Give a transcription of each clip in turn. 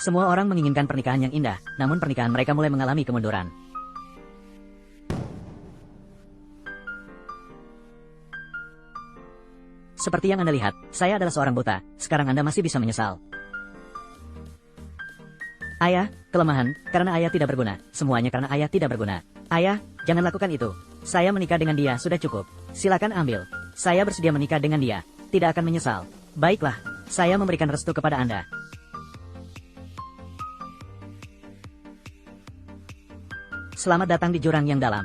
Semua orang menginginkan pernikahan yang indah, namun pernikahan mereka mulai mengalami kemunduran. Seperti yang Anda lihat, saya adalah seorang buta. Sekarang Anda masih bisa menyesal. Ayah, kelemahan, karena ayah tidak berguna. Semuanya karena ayah tidak berguna. Ayah, jangan lakukan itu. Saya menikah dengan dia sudah cukup. Silakan ambil. Saya bersedia menikah dengan dia. Tidak akan menyesal. Baiklah, saya memberikan restu kepada Anda. Selamat datang di jurang yang dalam.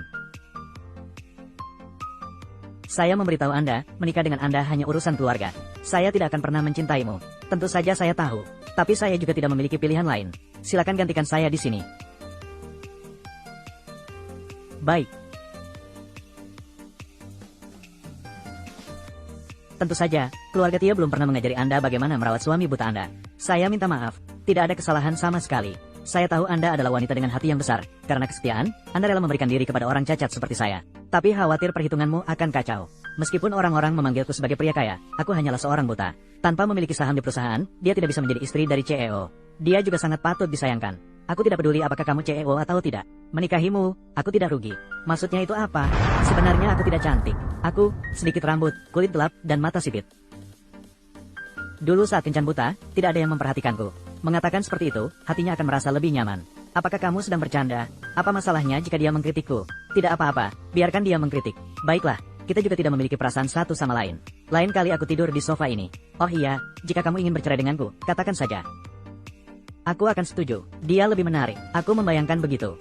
Saya memberitahu Anda, menikah dengan Anda hanya urusan keluarga. Saya tidak akan pernah mencintaimu. Tentu saja saya tahu. Tapi saya juga tidak memiliki pilihan lain. Silakan gantikan saya di sini. Baik. Tentu saja, keluarga Tia belum pernah mengajari Anda bagaimana merawat suami buta Anda. Saya minta maaf. Tidak ada kesalahan sama sekali. Saya tahu Anda adalah wanita dengan hati yang besar. Karena kesetiaan, Anda rela memberikan diri kepada orang cacat seperti saya. Tapi khawatir perhitunganmu akan kacau. Meskipun orang-orang memanggilku sebagai pria kaya, aku hanyalah seorang buta. Tanpa memiliki saham di perusahaan, dia tidak bisa menjadi istri dari CEO. Dia juga sangat patut disayangkan. Aku tidak peduli apakah kamu CEO atau tidak. Menikahimu, aku tidak rugi. Maksudnya itu apa? Sebenarnya aku tidak cantik. Aku, sedikit rambut, kulit gelap, dan mata sipit. Dulu saat kencan buta, tidak ada yang memperhatikanku. Mengatakan seperti itu, hatinya akan merasa lebih nyaman. Apakah kamu sedang bercanda? Apa masalahnya jika dia mengkritikku? Tidak apa-apa, biarkan dia mengkritik. Baiklah, kita juga tidak memiliki perasaan satu sama lain. Lain kali aku tidur di sofa ini. Oh iya, jika kamu ingin bercerai denganku, katakan saja. Aku akan setuju. Dia lebih menarik. Aku membayangkan begitu.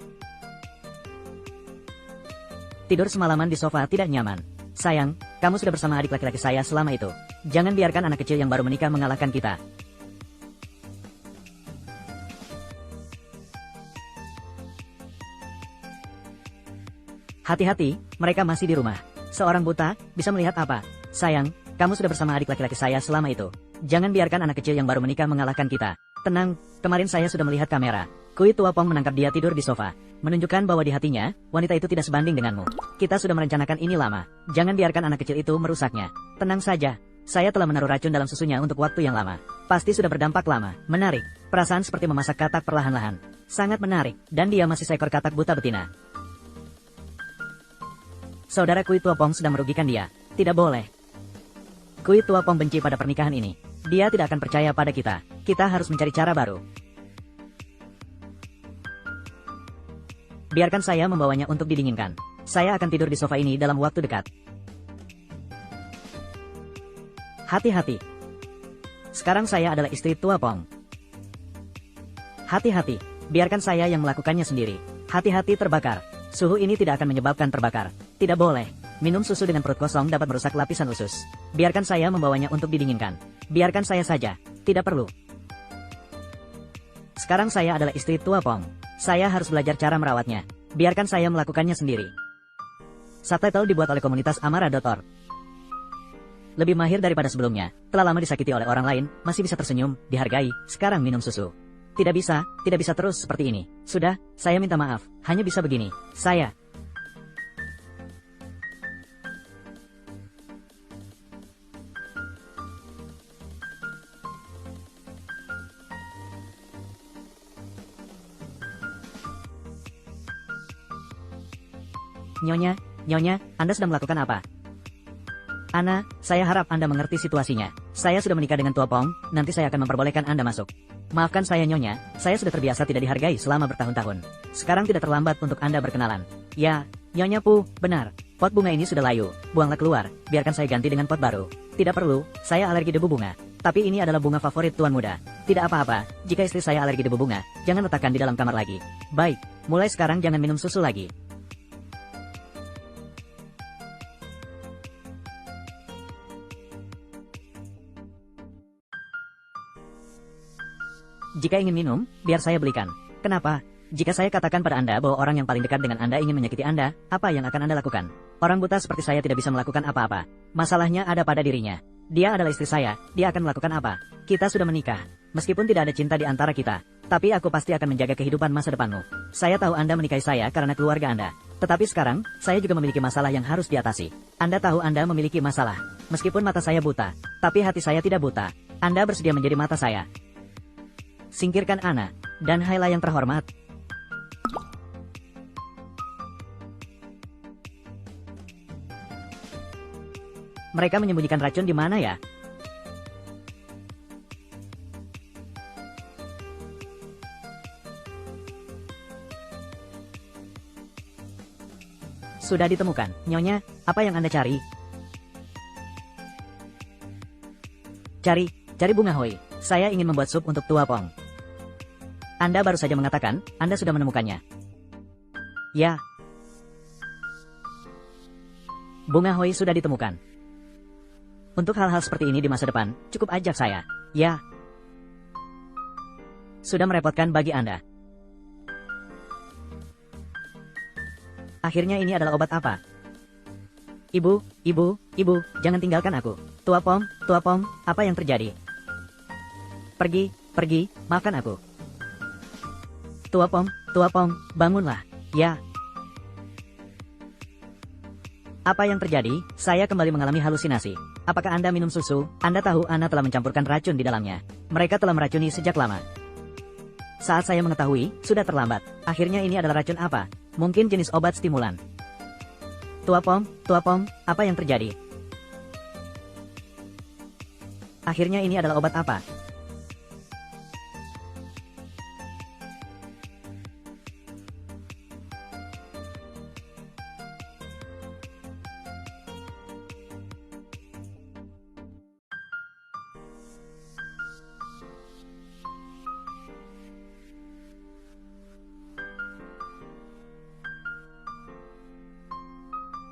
Tidur semalaman di sofa tidak nyaman. Sayang, kamu sudah bersama adik laki-laki saya selama itu. Jangan biarkan anak kecil yang baru menikah mengalahkan kita. Hati-hati, mereka masih di rumah. Seorang buta, bisa melihat apa? Sayang, kamu sudah bersama adik laki-laki saya selama itu. Jangan biarkan anak kecil yang baru menikah mengalahkan kita. Tenang, kemarin saya sudah melihat kamera. Kui Tua Pong menangkap dia tidur di sofa. Menunjukkan bahwa di hatinya, wanita itu tidak sebanding denganmu. Kita sudah merencanakan ini lama. Jangan biarkan anak kecil itu merusaknya. Tenang saja. Saya telah menaruh racun dalam susunya untuk waktu yang lama. Pasti sudah berdampak lama. Menarik. Perasaan seperti memasak katak perlahan-lahan. Sangat menarik. Dan dia masih seekor katak buta betina. Saudara Kui Tua Pong sedang merugikan dia. Tidak boleh. Kui Tua Pong benci pada pernikahan ini. Dia tidak akan percaya pada kita. Kita harus mencari cara baru. Biarkan saya membawanya untuk didinginkan. Saya akan tidur di sofa ini dalam waktu dekat. Hati-hati. Sekarang saya adalah istri Tua Pong. Hati-hati. Biarkan saya yang melakukannya sendiri. Hati-hati terbakar. Suhu ini tidak akan menyebabkan terbakar. Tidak boleh. Minum susu dengan perut kosong dapat merusak lapisan usus. Biarkan saya membawanya untuk didinginkan. Biarkan saya saja. Tidak perlu. Sekarang saya adalah istri Tua Pong. Saya harus belajar cara merawatnya. Biarkan saya melakukannya sendiri. Subtitle dibuat oleh komunitas Amara.org. Lebih mahir daripada sebelumnya. Telah lama disakiti oleh orang lain, masih bisa tersenyum, dihargai, sekarang minum susu. Tidak bisa terus seperti ini. Sudah, saya minta maaf. Hanya bisa begini. Saya. Nyonya, Anda sedang melakukan apa? Ana, saya harap Anda mengerti situasinya. Saya sudah menikah dengan Tua Pong, nanti saya akan memperbolehkan Anda masuk. Maafkan saya Nyonya, saya sudah terbiasa tidak dihargai selama bertahun-tahun. Sekarang tidak terlambat untuk Anda berkenalan. Ya, Nyonya Pu, benar. Pot bunga ini sudah layu, buanglah keluar, biarkan saya ganti dengan pot baru. Tidak perlu, saya alergi debu bunga. Tapi ini adalah bunga favorit Tuan Muda. Tidak apa-apa, jika istri saya alergi debu bunga, jangan letakkan di dalam kamar lagi. Baik, mulai sekarang jangan minum susu lagi. Jika ingin minum, biar saya belikan. Kenapa? Jika saya katakan pada Anda bahwa orang yang paling dekat dengan Anda ingin menyakiti Anda, apa yang akan Anda lakukan? Orang buta seperti saya tidak bisa melakukan apa-apa. Masalahnya ada pada dirinya. Dia adalah istri saya, dia akan melakukan apa? Kita sudah menikah. Meskipun tidak ada cinta di antara kita, tapi aku pasti akan menjaga kehidupan masa depanmu. Saya tahu Anda menikahi saya karena keluarga Anda. Tetapi sekarang, saya juga memiliki masalah yang harus diatasi. Anda tahu Anda memiliki masalah. Meskipun mata saya buta, tapi hati saya tidak buta. Anda bersedia menjadi mata saya. Singkirkan Ana. Dan Hayla yang terhormat. Mereka menyembunyikan racun di mana ya? Sudah ditemukan. Nyonya, apa yang Anda cari? Cari bunga hoi. Saya ingin membuat sup untuk Tua Pong. Anda baru saja mengatakan, Anda sudah menemukannya. Ya. Bunga hoi sudah ditemukan. Untuk hal-hal seperti ini di masa depan, cukup ajak saya. Ya. Sudah merepotkan bagi Anda. Akhirnya ini adalah obat apa? Ibu, jangan tinggalkan aku. Tua Pom, apa yang terjadi? Pergi, maafkan aku. Tua Pom, bangunlah. Ya. Apa yang terjadi? Saya kembali mengalami halusinasi. Apakah Anda minum susu? Anda tahu Ana telah mencampurkan racun di dalamnya. Mereka telah meracuni sejak lama. Saat saya mengetahui, sudah terlambat. Akhirnya ini adalah racun apa? Mungkin jenis obat stimulan. Tua Pom, apa yang terjadi? Akhirnya ini adalah obat apa?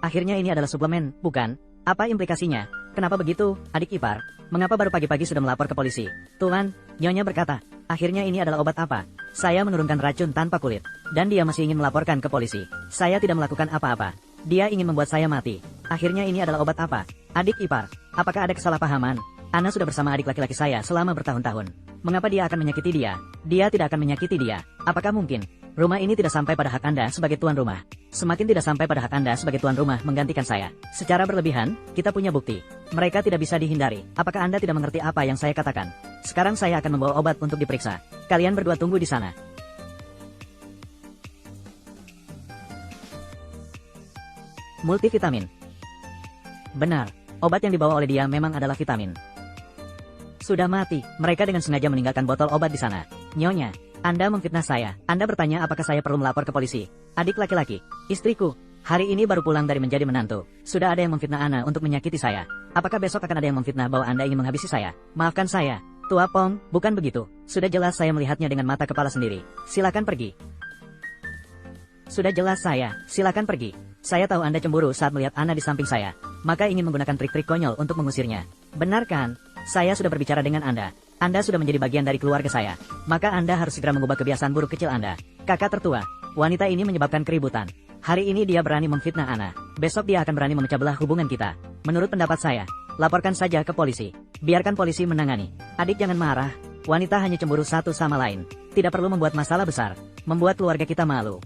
Akhirnya ini adalah suplemen, bukan? Apa implikasinya? Kenapa begitu, adik ipar? Mengapa baru pagi-pagi sudah melapor ke polisi? Tuan, Nyonya berkata, akhirnya ini adalah obat apa? Saya menurunkan racun tanpa kulit. Dan dia masih ingin melaporkan ke polisi. Saya tidak melakukan apa-apa. Dia ingin membuat saya mati. Akhirnya ini adalah obat apa? Adik ipar, apakah ada kesalahpahaman? Ana sudah bersama adik laki-laki saya selama bertahun-tahun. Mengapa dia akan menyakiti dia? Dia tidak akan menyakiti dia. Apakah mungkin? Rumah ini tidak sampai pada hak Anda sebagai tuan rumah. Semakin tidak sampai pada hak Anda sebagai tuan rumah menggantikan saya. Secara berlebihan, kita punya bukti. Mereka tidak bisa dihindari. Apakah Anda tidak mengerti apa yang saya katakan? Sekarang saya akan membawa obat untuk diperiksa. Kalian berdua tunggu di sana. Multivitamin. Benar, obat yang dibawa oleh dia memang adalah vitamin. Sudah mati, mereka dengan sengaja meninggalkan botol obat di sana. Nyonya, Anda memfitnah saya. Anda bertanya apakah saya perlu melapor ke polisi. Adik laki-laki, istriku, hari ini baru pulang dari menjadi menantu. Sudah ada yang memfitnah Ana untuk menyakiti saya. Apakah besok akan ada yang memfitnah bahwa Anda ingin menghabisi saya? Maafkan saya, Tua Pong, bukan begitu. Sudah jelas saya melihatnya dengan mata kepala sendiri. Silakan pergi. Sudah jelas silakan pergi. Saya tahu Anda cemburu saat melihat Ana di samping saya. Maka ingin menggunakan trik-trik konyol untuk mengusirnya. Benar kan? Saya sudah berbicara dengan Anda. Anda sudah menjadi bagian dari keluarga saya. Maka Anda harus segera mengubah kebiasaan buruk kecil Anda. Kakak tertua, wanita ini menyebabkan keributan. Hari ini dia berani memfitnah Ana. Besok dia akan berani memecah belah hubungan kita. Menurut pendapat saya, laporkan saja ke polisi. Biarkan polisi menangani. Adik jangan marah. Wanita hanya cemburu satu sama lain. Tidak perlu membuat masalah besar. Membuat keluarga kita malu.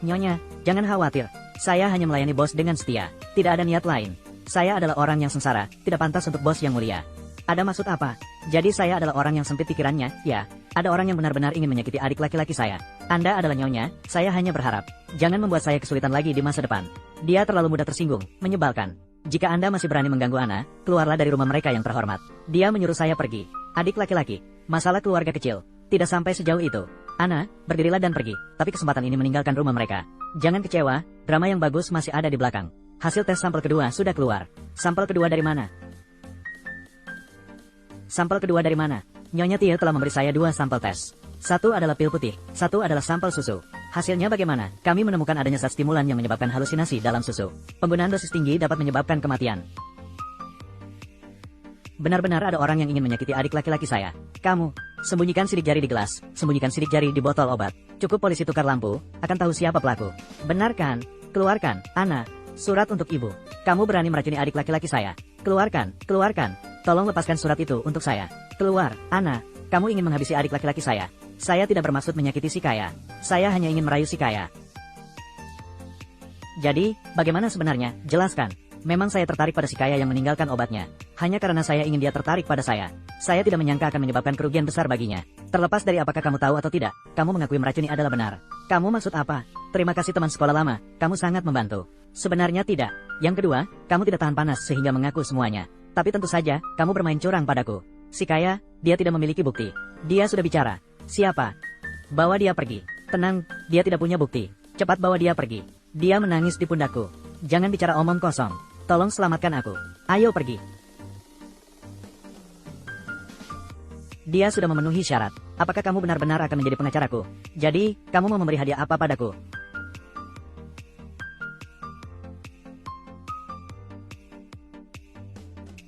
Nyonya, jangan khawatir. Saya hanya melayani bos dengan setia. Tidak ada niat lain. Saya adalah orang yang sengsara, tidak pantas untuk bos yang mulia. Ada maksud apa? Jadi saya adalah orang yang sempit pikirannya, ya. Ada orang yang benar-benar ingin menyakiti adik laki-laki saya. Anda adalah Nyonya, saya hanya berharap. Jangan membuat saya kesulitan lagi di masa depan. Dia terlalu mudah tersinggung, menyebalkan. Jika Anda masih berani mengganggu Ana, keluarlah dari rumah mereka yang terhormat. Dia menyuruh saya pergi. Adik laki-laki, masalah keluarga kecil. Tidak sampai sejauh itu. Ana, berdirilah dan pergi. Tapi kesempatan ini meninggalkan rumah mereka. Jangan kecewa, drama yang bagus masih ada di belakang. Hasil tes sampel kedua sudah keluar. Sampel kedua dari mana? Sampel kedua dari mana? Nyonya Tia telah memberi saya 2 sampel tes. Satu adalah pil putih, satu adalah sampel susu. Hasilnya bagaimana? Kami menemukan adanya zat stimulan yang menyebabkan halusinasi dalam susu. Penggunaan dosis tinggi dapat menyebabkan kematian. Benar-benar ada orang yang ingin menyakiti adik laki-laki saya. Kamu, sembunyikan sidik jari di gelas, sembunyikan sidik jari di botol obat. Cukup polisi tukar lampu, akan tahu siapa pelaku. Benar kan? Keluarkan, Ana. Surat untuk ibu. Kamu berani meracuni adik laki-laki saya. Keluarkan. Tolong lepaskan surat itu untuk saya. Keluar, Ana. Kamu ingin menghabisi adik laki-laki saya. Saya tidak bermaksud menyakiti si kaya. Saya hanya ingin merayu si kaya. Jadi, bagaimana sebenarnya? Jelaskan. Memang saya tertarik pada si kaya yang meninggalkan obatnya. Hanya karena saya ingin dia tertarik pada saya. Saya tidak menyangka akan menyebabkan kerugian besar baginya. Terlepas dari apakah kamu tahu atau tidak, kamu mengakui meracuni adalah benar. Kamu maksud apa? Terima kasih teman sekolah lama, kamu sangat membantu. Sebenarnya tidak. Yang kedua, kamu tidak tahan panas sehingga mengaku semuanya. Tapi tentu saja, kamu bermain curang padaku. Si kaya, dia tidak memiliki bukti. Dia sudah bicara. Siapa? Bawa dia pergi. Tenang, dia tidak punya bukti. Cepat bawa dia pergi. Dia menangis di pundakku. Jangan bicara omong kosong. Tolong selamatkan aku. Ayo pergi. Dia sudah memenuhi syarat. Apakah kamu benar-benar akan menjadi pengacaraku? Jadi, kamu mau memberi hadiah apa padaku?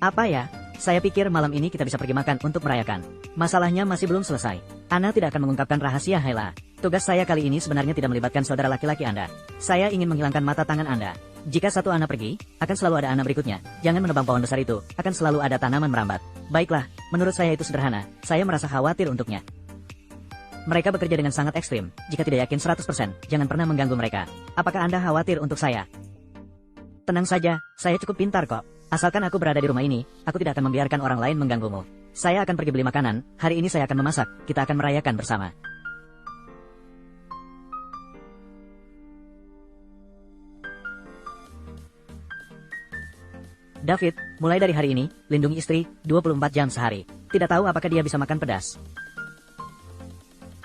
Apa ya? Saya pikir malam ini kita bisa pergi makan untuk merayakan. Masalahnya masih belum selesai. Ana tidak akan mengungkapkan rahasia Hayla. Tugas saya kali ini sebenarnya tidak melibatkan saudara laki-laki Anda. Saya ingin menghilangkan mata tangan Anda. Jika satu Ana pergi, akan selalu ada Ana berikutnya. Jangan menebang pohon besar itu, akan selalu ada tanaman merambat. Baiklah, menurut saya itu sederhana. Saya merasa khawatir untuknya. Mereka bekerja dengan sangat ekstrim. Jika tidak yakin 100%, jangan pernah mengganggu mereka. Apakah Anda khawatir untuk saya? Tenang saja, saya cukup pintar kok. Asalkan aku berada di rumah ini, aku tidak akan membiarkan orang lain mengganggumu. Saya akan pergi beli makanan, hari ini saya akan memasak, kita akan merayakan bersama. David, mulai dari hari ini, lindungi istri, 24 jam sehari. Tidak tahu apakah dia bisa makan pedas.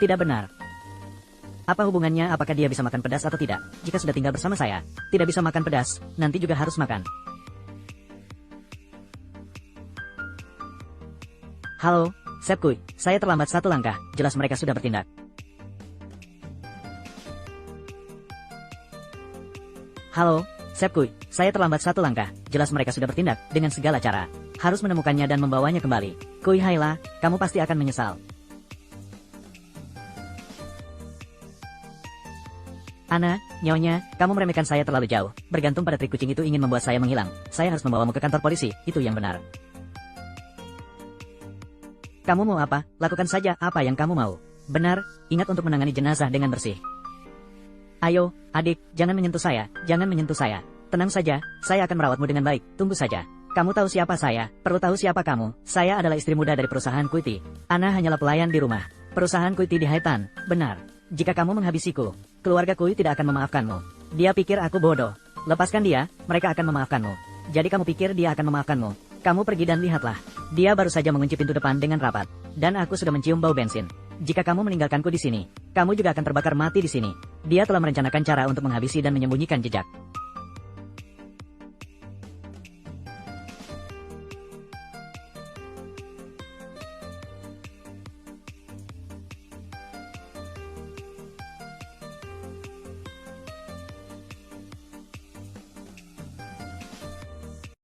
Tidak benar. Apa hubungannya apakah dia bisa makan pedas atau tidak? Jika sudah tinggal bersama saya, tidak bisa makan pedas, nanti juga harus makan. Halo, Sepkuy, saya terlambat satu langkah, jelas mereka sudah bertindak. Halo, Sepkuy, saya terlambat satu langkah, jelas mereka sudah bertindak, dengan segala cara. Harus menemukannya dan membawanya kembali. Kui Hayla, kamu pasti akan menyesal. Ana, Nyonya, kamu meremehkan saya terlalu jauh. Bergantung pada trik kucing itu ingin membuat saya menghilang. Saya harus membawamu ke kantor polisi, itu yang benar. Kamu mau apa? Lakukan saja apa yang kamu mau. Benar, ingat untuk menangani jenazah dengan bersih. Ayo, adik, jangan menyentuh saya, jangan menyentuh saya. Tenang saja, saya akan merawatmu dengan baik, tunggu saja. Kamu tahu siapa saya? Perlu tahu siapa kamu? Saya adalah istri muda dari perusahaan Kuiti. Ana hanyalah pelayan di rumah. Perusahaan Kuiti di Haitan, benar. Jika kamu menghabisiku, keluarga Kui tidak akan memaafkanmu. Dia pikir aku bodoh. Lepaskan dia, mereka akan memaafkanmu. Jadi kamu pikir dia akan memaafkanmu? Kamu pergi dan lihatlah. Dia baru saja mengunci pintu depan dengan rapat. Dan aku sudah mencium bau bensin. Jika kamu meninggalkanku di sini, kamu juga akan terbakar mati di sini. Dia telah merencanakan cara untuk menghabisi dan menyembunyikan jejak.